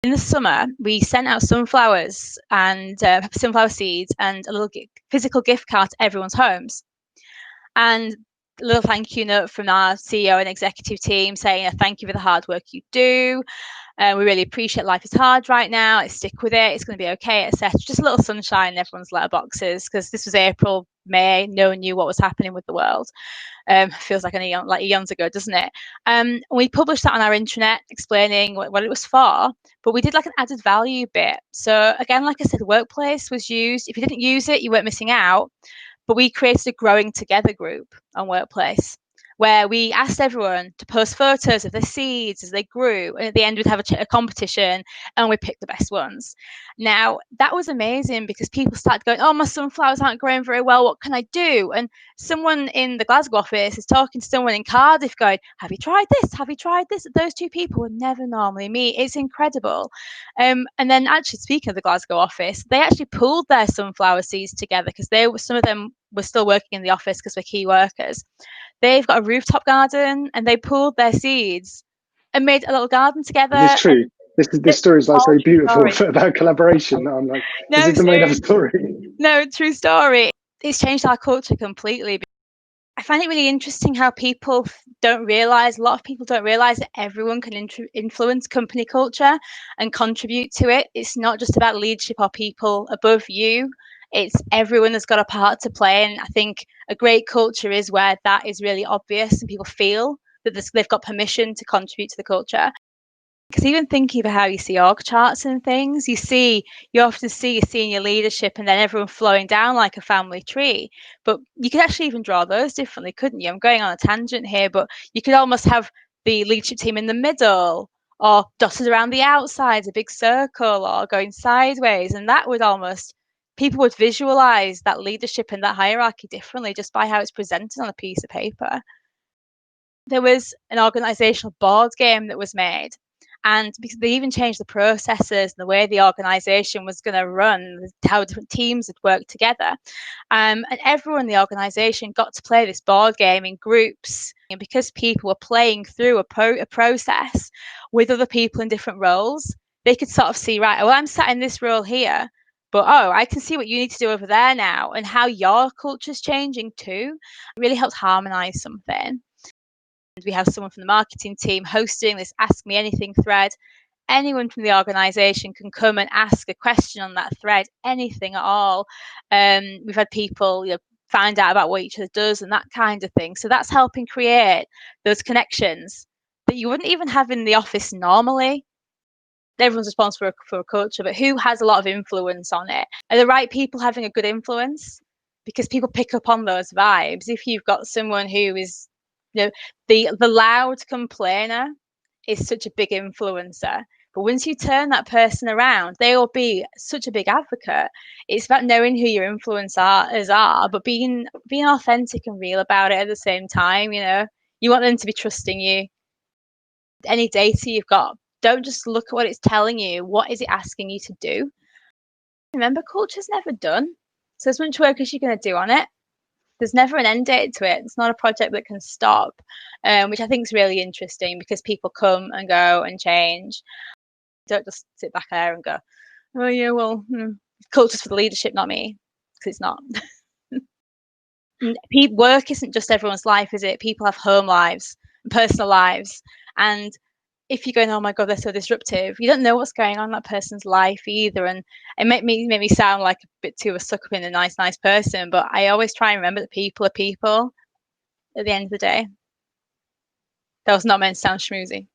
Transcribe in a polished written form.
In the summer, we sent out sunflowers and sunflower seeds and a little physical gift card to everyone's homes. And a little thank you note from our CEO and executive team saying, thank you for the hard work you do. We really appreciate life is hard right now. Let's stick with it. It's going to be okay, etc. Just a little sunshine in everyone's letterboxes, because this was April, May. No one knew what was happening with the world. Feels like eons ago, doesn't it? We published that on our intranet explaining what it was for, but we did like an added value bit. So again, like I said, Workplace was used. If you didn't use it, you weren't missing out. But we created a Growing Together group on Workplace, where we asked everyone to post photos of their seeds as they grew. And at the end, we'd have a competition and we picked the best ones. Now, that was amazing because people started going, oh, my sunflowers aren't growing very well. What can I do? And someone in the Glasgow office is talking to someone in Cardiff going, have you tried this? Have you tried this? Those two people would never normally meet. It's incredible. And then actually, speaking of the Glasgow office, they actually pooled their sunflower seeds together because some of them were still working in the office because we're key workers. They've got a rooftop garden and they pooled their seeds and made a little garden together. It's true. This story is like so beautiful about collaboration. I'm like, this is the made up story. No, true story. It's changed our culture completely. I find it really interesting how people don't realise, a lot of people don't realise that everyone can influence company culture and contribute to it. It's not just about leadership or people above you. It's everyone has got a part to play. And I think a great culture is where that is really obvious and people feel that they've got permission to contribute to the culture. Because even thinking about how you see org charts and things, you often see your senior leadership and then everyone flowing down like a family tree. But you could actually even draw those differently, couldn't you? I'm going on a tangent here, but you could almost have the leadership team in the middle or dotted around the outside, a big circle, or going sideways. And that would people would visualize that leadership and that hierarchy differently just by how it's presented on a piece of paper. There was an organizational board game that was made. And because they even changed the processes and the way the organisation was going to run, how different teams would work together. And everyone in the organisation got to play this board game in groups. And because people were playing through a process with other people in different roles, they could sort of see, right, well, I'm sat in this role here, but I can see what you need to do over there now and how your culture's changing too. It really helps harmonise something. We have someone from the marketing team hosting this Ask Me Anything thread. Anyone from the organisation can come and ask a question on that thread, anything at all. We've had people find out about what each other does and that kind of thing. So that's helping create those connections that you wouldn't even have in the office normally. Everyone's responsible for a culture, but who has a lot of influence on it? Are the right people having a good influence? Because people pick up on those vibes. If you've got someone who is the loud complainer is such a big influencer. But once you turn that person around, they will be such a big advocate. It's about knowing who your influencers are, but being authentic and real about it at the same time. You want them to be trusting you. Any data you've got, don't just look at what it's telling you. What is it asking you to do? Remember, culture's never done. So as much work as you're going to do on it, there's never an end date to it. It's not a project that can stop, which I think is really interesting because people come and go and change. Don't just sit back there and go, oh yeah, well, culture's for the leadership, not me, because it's not. Work isn't just everyone's life, is it? People have home lives and personal lives. And if you're going, oh my God, they're so disruptive, you don't know what's going on in that person's life either. And it made me sound like a bit too a suck up in a nice person, but I always try and remember that people are people at the end of the day. That was not meant to sound schmoozy.